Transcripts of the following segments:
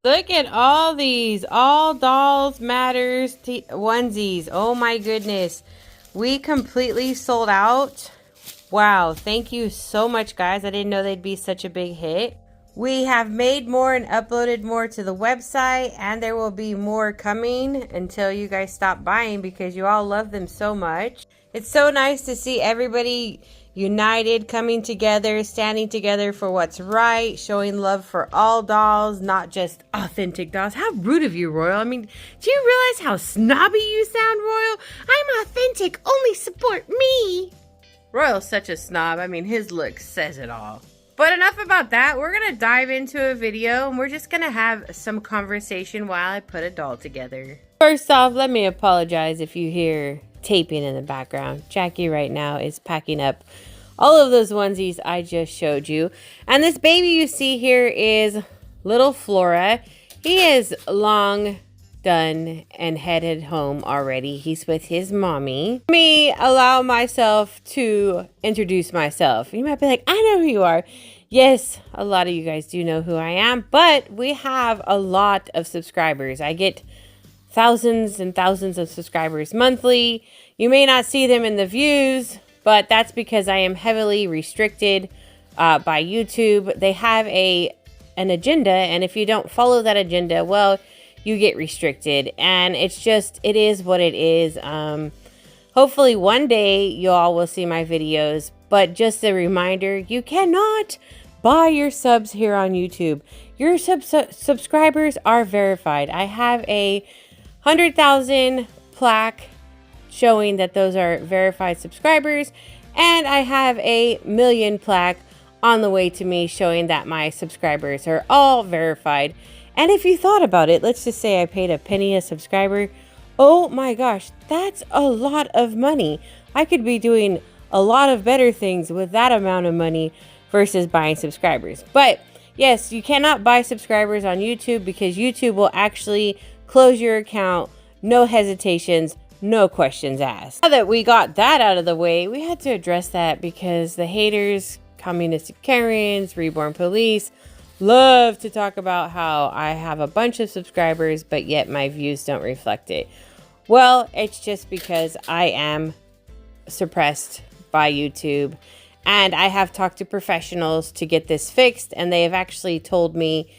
Look at all these All Dolls Matters onesies. Oh my goodness. We completely sold out. Wow. Thank you so much, guys. I didn't know they'd be such a big hit. We have made more and uploaded more to the website, and there will be more coming until you guys stop buying because you all love them so much. It's so nice to see everybody united, coming together, standing together for what's right, showing love for all dolls, not just authentic dolls. How rude of you, Royal. I mean, do you realize how snobby you sound, Royal? I'm authentic. Only support me. Royal's such a snob. I mean, his look says it all. But enough about that. We're going to dive into a video, and we're just going to have some conversation while I put a doll together. First off, let me apologize if you hear taping in the background. Jackie right now is packing up all of those onesies I just showed you. And this baby you see here is little Flora. He is long done and headed home already. He's with his mommy. Let me allow myself to introduce myself. You might be like, I know who you are. Yes, a lot of you guys do know who I am, but we have a lot of subscribers. I get thousands and thousands of subscribers monthly. You may not see them in the views, but that's because I am heavily restricted by YouTube. They have an agenda, and if you don't follow that agenda, well, you get restricted, and it is what it is. Hopefully one day you all will see my videos, but just a reminder, you cannot buy your subs here on YouTube. Your subscribers are verified. I have a 100,000 plaque showing that those are verified subscribers, and I have a 1,000,000 plaque on the way to me showing that my subscribers are all verified. And if you thought about it, let's just say I paid a penny a subscriber. Oh my gosh, that's a lot of money. I could be doing a lot of better things with that amount of money versus buying subscribers. But yes, you cannot buy subscribers on YouTube because YouTube will actually close your account. No hesitations, no questions asked. Now that we got that out of the way, we had to address that because the haters, communistic Karens, reborn police, love to talk about how I have a bunch of subscribers, but yet my views don't reflect it. Well, it's just because I am suppressed by YouTube, and I have talked to professionals to get this fixed, and they have actually told me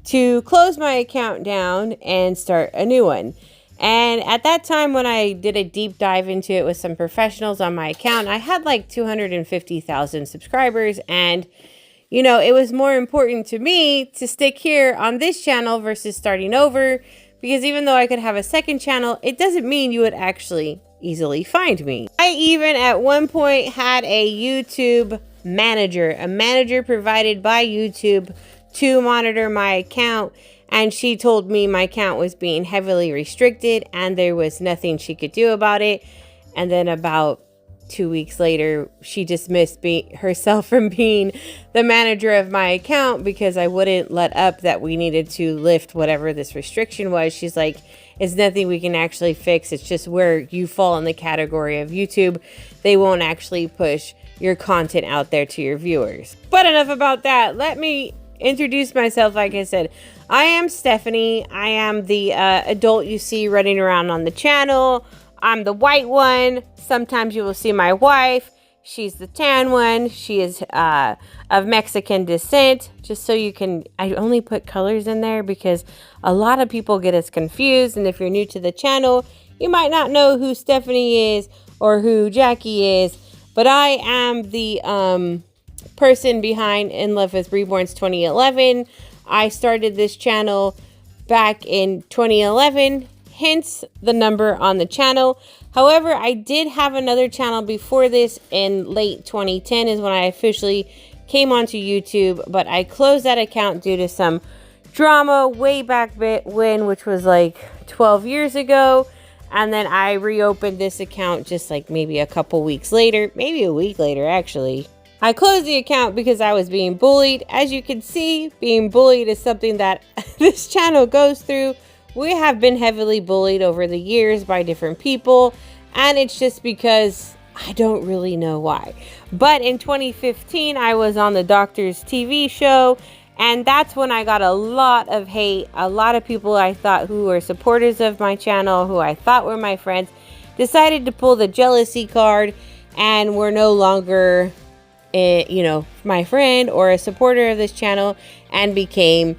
to close my account down and start a new one. And at that time, when I did a deep dive into it with some professionals on my account, I had like 250,000 subscribers, and you know, it was more important to me to stick here on this channel versus starting over, because even though I could have a second channel, it doesn't mean you would actually easily find me. I even at one point had a YouTube manager, a manager provided by YouTube to monitor my account, and she told me my account was being heavily restricted and there was nothing she could do about it. And then about 2 weeks later, she dismissed herself from being the manager of my account because I wouldn't let up that we needed to lift whatever this restriction was. She's like, it's nothing we can actually fix. It's just where you fall in the category of YouTube. They won't actually push your content out there to your viewers. But enough about that. Let me introduce myself. Like I said, I am Stephanie. I am the adult you see running around on the channel. I'm the white one. Sometimes you will see my wife. She's the tan one. She is of Mexican descent. Just so you can, I only put colors in there because a lot of people get us confused. And if you're new to the channel, you might not know who Stephanie is or who Jackie is. But I am the person behind Nlovewithreborns2011. I started this channel back in 2011. Hence the number on the channel. However, I did have another channel before this in late 2010 is when I officially came onto YouTube, but I closed that account due to some drama way back when, which was like 12 years ago. And then I reopened this account just like maybe a couple weeks later, maybe a week later actually. I closed the account because I was being bullied. As you can see, being bullied is something that this channel goes through. We have been heavily bullied over the years by different people, and it's just because I don't really know why. But in 2015, I was on the doctor's TV show, And that's when I got a lot of hate. A lot of people I thought who were supporters of my channel, who I thought were my friends, decided to pull the jealousy card and were no longer, you know, my friend or a supporter of this channel and became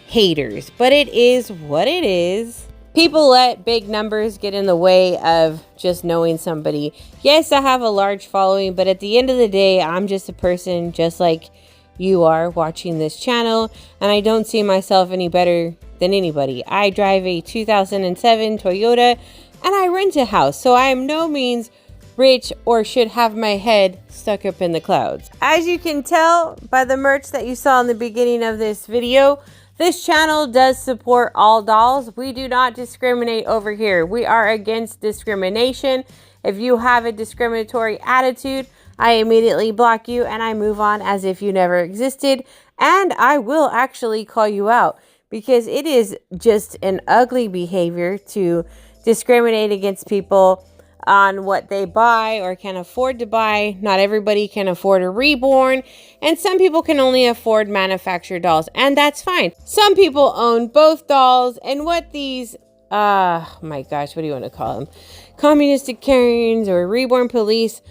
haters. But it is what it is. People let big numbers get in the way of just knowing somebody. Yes, I have a large following, but at the end of the day, I'm just a person just like you are watching this channel, and I don't see myself any better than anybody. I drive a 2007 Toyota and I rent a house, so I am no means rich or should have my head stuck up in the clouds. As you can tell by the merch that you saw in the beginning of this video, this channel does support all dolls. We do not discriminate over here. We are against discrimination. If you have a discriminatory attitude, I immediately block you and I move on as if you never existed. And I will actually call you out because it is just an ugly behavior to discriminate against people on what they buy or can afford to buy. Not everybody can afford a reborn, and some people can only afford manufactured dolls, and that's fine. Some people own both dolls, and what these, my gosh, what do you want to call them? Communistic Karens or reborn police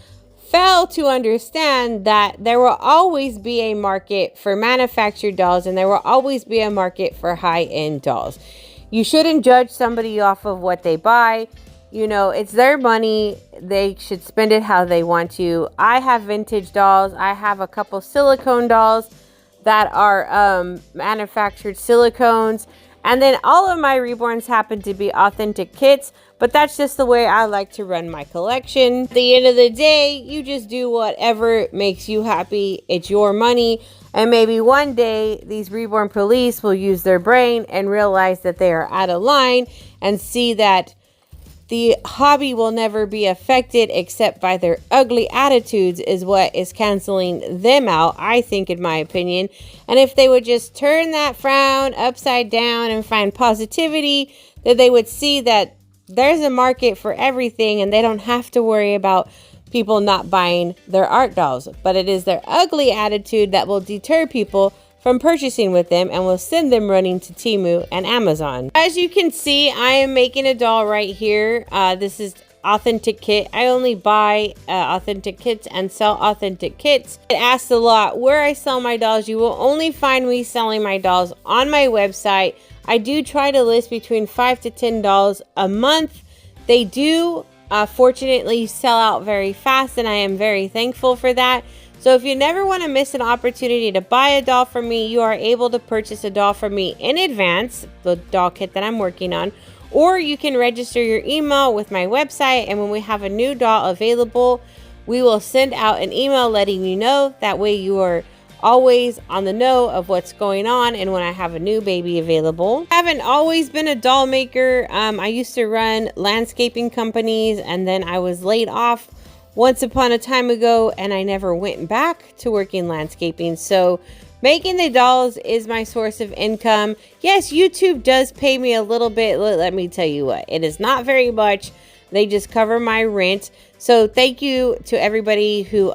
fail to understand that there will always be a market for manufactured dolls and there will always be a market for high-end dolls. You shouldn't judge somebody off of what they buy. You know, it's their money. They should spend it how they want to. I have vintage dolls. I have a couple silicone dolls that are manufactured silicones. And then all of my reborns happen to be authentic kits, but that's just the way I like to run my collection. At the end of the day, you just do whatever makes you happy. It's your money. And maybe one day these reborn police will use their brain and realize that they are out of line and see that the hobby will never be affected except by their ugly attitudes is what is canceling them out, I think, in my opinion. And if they would just turn that frown upside down and find positivity, then they would see that there's a market for everything and they don't have to worry about people not buying their art dolls. But it is their ugly attitude that will deter people from purchasing with them and will send them running to Temu and Amazon. As you can see, I am making a doll right here. This is authentic kit. I only buy authentic kits and sell authentic kits. It asks a lot where I sell my dolls. You will only find me selling my dolls on my website. I do try to list between 5 to 10 dolls a month. They do fortunately sell out very fast, and I am very thankful for that. So if you never want to miss an opportunity to buy a doll from me, you are able to purchase a doll from me in advance, the doll kit that I'm working on, or you can register your email with my website, and when we have a new doll available, we will send out an email letting you know. That way you are always on the know of what's going on and when I have a new baby available. I haven't always been a doll maker. I used to run landscaping companies, and then I was laid off once upon a time ago, and I never went back to working landscaping. So making the dolls is my source of income. Yes, YouTube does pay me a little bit. Let me tell you what, it is not very much. They just cover my rent. So thank you to everybody who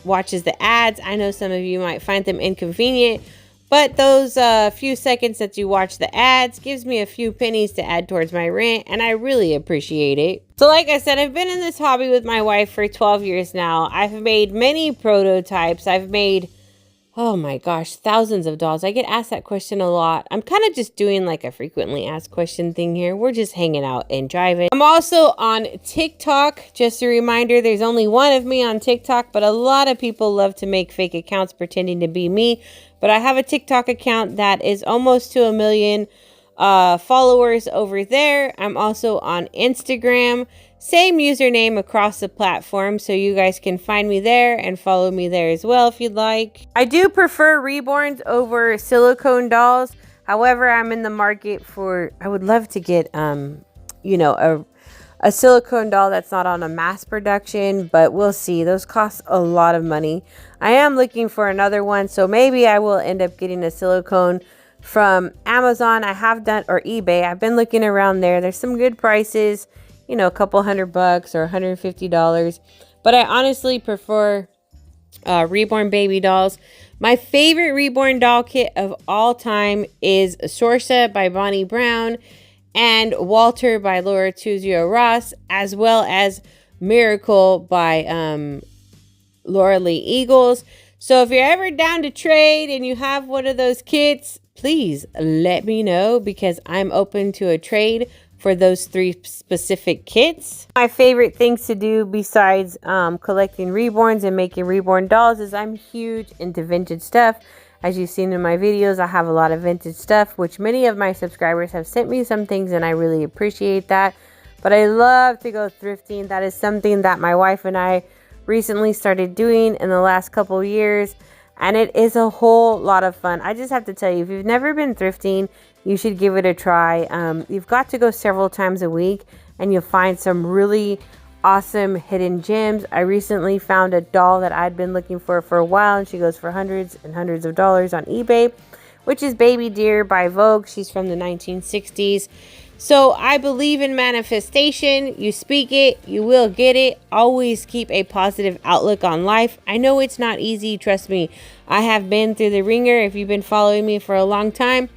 watches the ads. I know some of you might find them inconvenient, but those few seconds that you watch the ads gives me a few pennies to add towards my rent, and I really appreciate it. So like I said, I've been in this hobby with my wife for 12 years now. I've made many prototypes. I've made, oh my gosh, thousands of dolls. I get asked that question a lot. I'm kind of just doing like a frequently asked question thing here. We're just hanging out and driving. I'm also on TikTok. Just a reminder, there's only one of me on TikTok, but a lot of people love to make fake accounts pretending to be me. But I have a TikTok account that is almost to 1 million followers over there. I'm also on Instagram. Same username across the platform, so you guys can find me there and follow me there as well if you'd like. I do prefer reborns over silicone dolls. However, I'm in the market for, I would love to get, you know, a silicone doll that's not on a mass production, but we'll see. Those cost a lot of money. I am looking for another one, so maybe I will end up getting a silicone from Amazon. I have done, or eBay. I've been looking around there. There's some good prices, you know, a couple $100 or $150. But I honestly prefer reborn baby dolls. My favorite reborn doll kit of all time is Sorsa by Bonnie Brown and Walter by Laura Tuzio Ross, as well as Miracle by Laura Lee Eagles. So if you're ever down to trade and you have one of those kits, please let me know, because I'm open to a trade for those 3 specific kits. My favorite things to do besides collecting reborns and making reborn dolls is I'm huge into vintage stuff. As you've seen in my videos, I have a lot of vintage stuff, which many of my subscribers have sent me some things, and I really appreciate that. But I love to go thrifting. That is something that my wife and I recently started doing in the last couple years, and it is a whole lot of fun. I just have to tell you, if you've never been thrifting, you should give it a try. You've got to go several times a week, and you'll find some really awesome hidden gems. I recently found a doll that I'd been looking for a while, and she goes for hundreds and hundreds of dollars on eBay, which is Baby Deer by Vogue. She's from the 1960s. So I believe in manifestation. You speak it, you will get it. Always keep a positive outlook on life. I know it's not easy, trust me. I have been through the ringer. If you've been following me for a long time,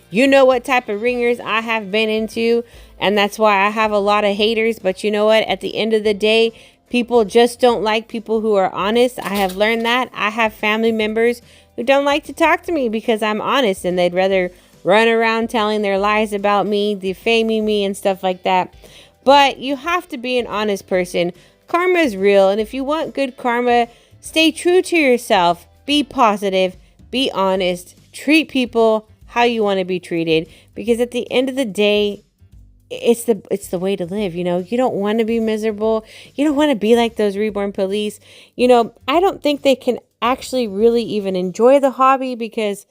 you know what type of ringers I have been into, and that's why I have a lot of haters. But you know what? At the end of the day, people just don't like people who are honest. I have learned that. I have family members who don't like to talk to me because I'm honest, and they'd rather run around telling their lies about me, defaming me and stuff like that. But you have to be an honest person. Karma is real, and if you want good karma, stay true to yourself. Be positive, be honest, treat people how you want to be treated, because at the end of the day, it's the way to live. You know, you don't want to be miserable. You don't want to be like those reborn police. You know, I don't think they can actually really even enjoy the hobby, because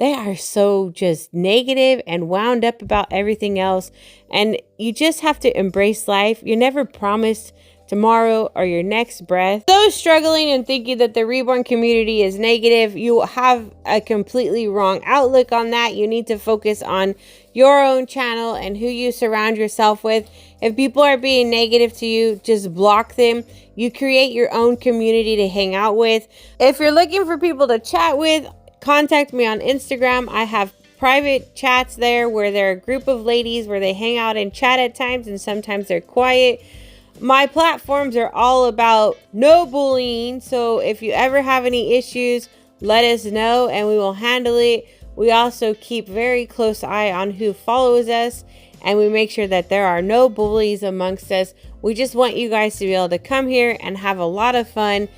they are so just negative and wound up about everything else. And you just have to embrace life. You're never promised tomorrow or your next breath. Those struggling and thinking that the reborn community is negative, you have a completely wrong outlook on that. You need to focus on your own channel and who you surround yourself with. If people are being negative to you, just block them. You create your own community to hang out with. If you're looking for people to chat with, contact me on Instagram. I have private chats there where they're a group of ladies where they hang out and chat at times, and sometimes they're quiet. My platforms are all about no bullying, so if you ever have any issues, let us know and we will handle it. We also keep very close eye on who follows us, and we make sure that there are no bullies amongst us. We just want you guys to be able to come here and have a lot of fun,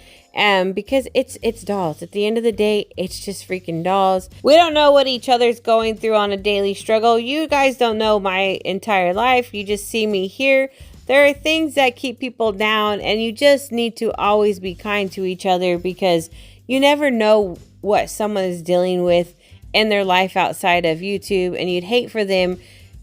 because it's dolls. At the end of the day, it's just freaking dolls. We don't know what each other's going through on a daily struggle. You guys don't know my entire life. You just see me here. There are things that keep people down, and you just need to always be kind to each other, because you never know what someone is dealing with in their life outside of YouTube, and you'd hate for them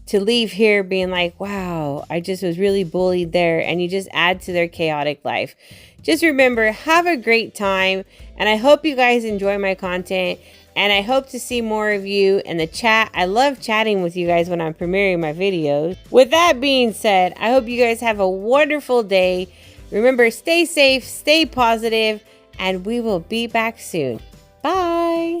to leave here being like, wow, I just was really bullied there, and you just add to their chaotic life. Just remember, have a great time, and I hope you guys enjoy my content, and I hope to see more of you in the chat. I love chatting with you guys when I'm premiering my videos. With that being said, I hope you guys have a wonderful day. Remember, stay safe, stay positive, and we will be back soon. Bye.